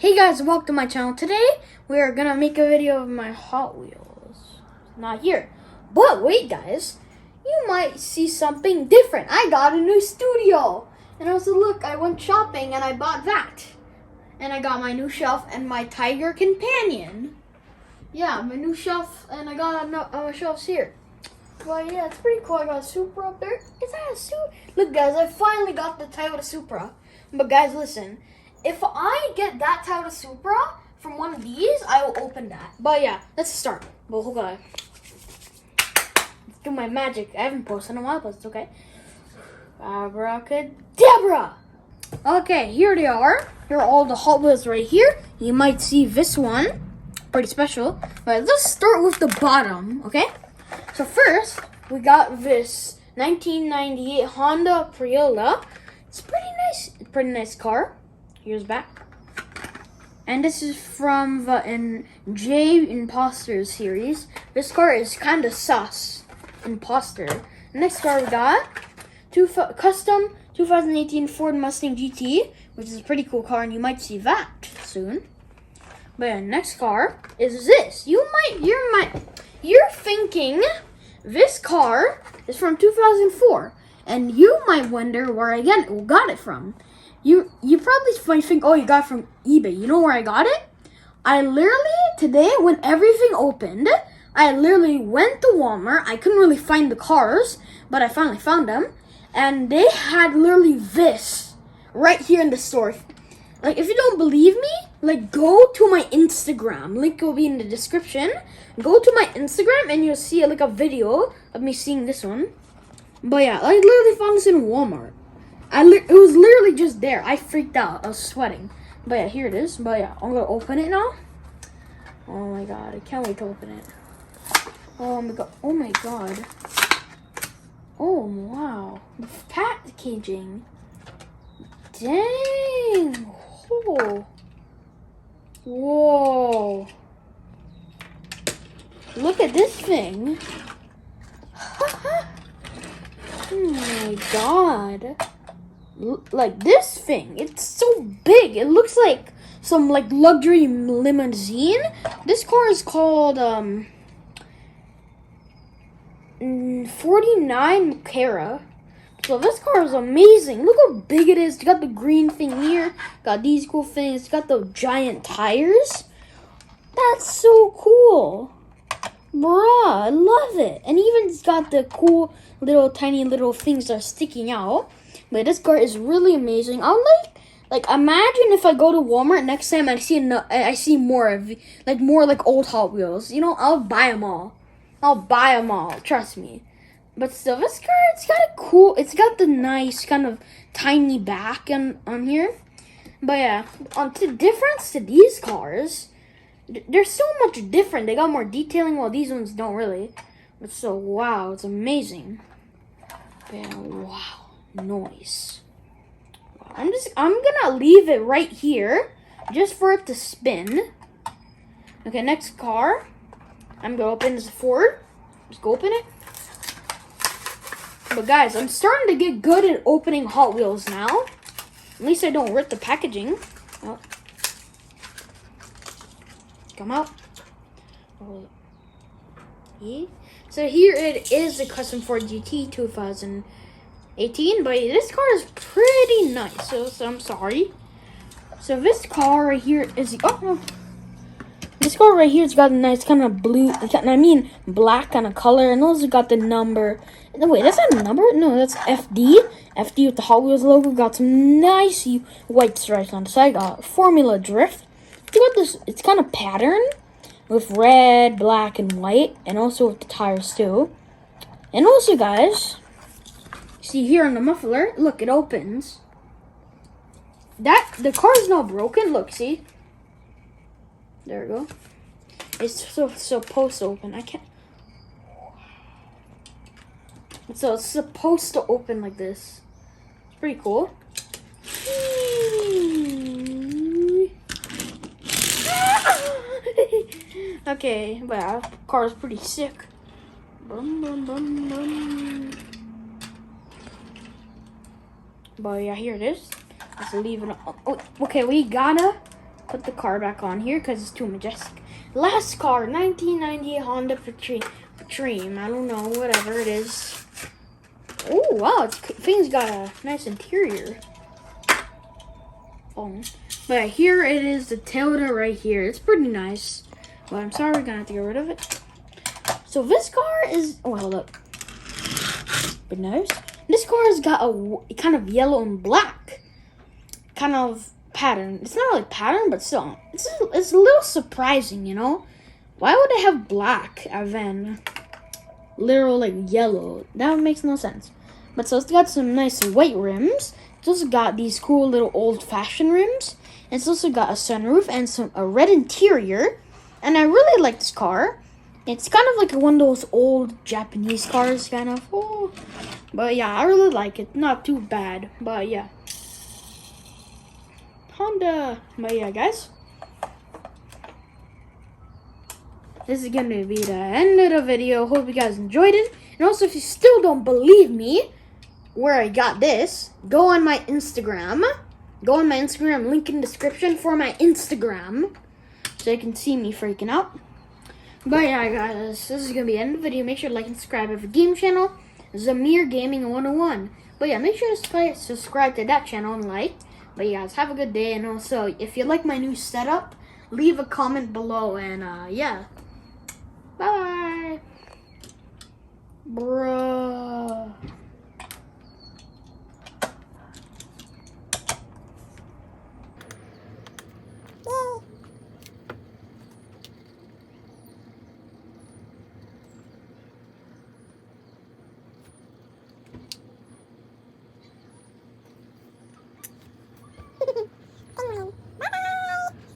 Hey guys, welcome to my channel. Today we are gonna make a video of my Hot Wheels. Not here. But wait guys, you might see something different. I got a new studio. And also look, I went shopping and I bought that. And I got my new shelf and my tiger companion. Yeah, my new shelf, and I got shelves here. But yeah, it's pretty cool. I got a Supra up there. Is that a Supra? Look guys, I finally got the Toyota Supra. But guys, listen. If I get that Toyota Supra from one of these, I will open that. But yeah, let's start. Well, hold on. Let's do my magic. I haven't posted in a while, but it's okay. Abracadabra! Okay, here they are. Here are all the Hot Wheels right here. You might see this one. Pretty special. But let's start with the bottom, okay? So first, we got this 1998 Honda PRELUDE. It's pretty nice car. Here's back. And this is from the J Imposter series. This car is kind of sus. Imposter. Next car we got custom 2018 Ford Mustang GT, which is a pretty cool car, and you might see that soon. But yeah, next car is this. You're thinking this car is from 2004, and you might wonder where I got it from. You probably might think, oh, you got it from eBay. You know where I got it? I literally, today, when everything opened, I literally went to Walmart. I couldn't really find the cars, but I finally found them. And they had literally this right here in the store. Like, if you don't believe me, like, go to my Instagram. Link will be in the description. Go to my Instagram and you'll see, like, a video of me seeing this one. But yeah, I literally found this in Walmart. It was literally just there. I freaked out. I was sweating. But yeah, here it is. But yeah, I'm going to open it now. Oh my god. I can't wait to open it. Oh my god. Oh my god. Oh wow. The packaging. Dang. Oh. Whoa. Look at this thing. Oh my god. Like this thing, it's so big. It looks like some like luxury limousine. This car is called 49 Cara. So this car is amazing. Look how big it is. It's got the green thing here. Got these cool things. It's got the giant tires. That's so cool. Bruh, I love it. And even it's got the cool little tiny little things that are sticking out. But this car is really amazing. I'll like imagine if I go to Walmart next time and I see more like old Hot Wheels. You know, I'll buy them all. Trust me. But still, this car, it's got the nice kind of tiny back on here. But yeah, the difference to these cars, they're so much different. They got more detailing while these ones don't really. But so wow, it's amazing. Yeah, wow. Noise. I'm gonna leave it right here just for it to spin. Okay, next car. I'm gonna open this Ford. Just go open it. But guys, I'm starting to get good at opening Hot Wheels now. At least I don't rip the packaging. Oh. Come out. Oh. Yeah. So here it is, the custom Ford GT 2018, but this car is pretty nice, so I'm sorry. So this car right here is this car right here has got a nice kind of blue, black kind of color, and also got the number. No, wait, that's not a number. No, that's FD. FD with the Hot Wheels logo. Got some nice white stripes on the side. Got Formula Drift. It's got this. It's kind of pattern with red, black, and white, and also with the tires too. And also, guys. See here on the muffler, look, it opens. The car is not broken. Look, see? There we go. It's supposed to open. I can't. So it's supposed to open like this. It's pretty cool. Okay, wow, the car is pretty sick. Bum, bum, bum, bum. But yeah, here it is. Let's leave it. Oh, okay, we gotta put the car back on here because it's too majestic. Last car, 1998 Honda Patrine. I don't know, whatever it is. Oh wow, thing's got a nice interior. Oh, but here it is, the Toyota right here. It's pretty nice, but I'm sorry we're gonna have to get rid of it. So this car is, oh hold up, but nice. This car has got a kind of yellow and black kind of pattern. It's not really pattern, but still, it's a little surprising, you know. Why would they have black and then literal like yellow? That makes no sense. But so it's got some nice white rims. It's also got these cool little old-fashioned rims. And it's also got a sunroof and a red interior. And I really like this car. It's kind of like one of those old Japanese cars, kind of. Oh. But yeah, I really like it. Not too bad, but yeah. Honda. But yeah, guys. This is going to be the end of the video. Hope you guys enjoyed it. And also, if you still don't believe me, where I got this, go on my Instagram. Go on my Instagram, link in the description for my Instagram. So you can see me freaking out. But yeah, guys, this is going to be the end of the video. Make sure to like and subscribe to the game channel, Zamir Gaming 101. But yeah, make sure to subscribe to that channel and like. But yeah, guys, have a good day. And also, if you like my new setup, leave a comment below. And yeah, bye-bye. Bruh.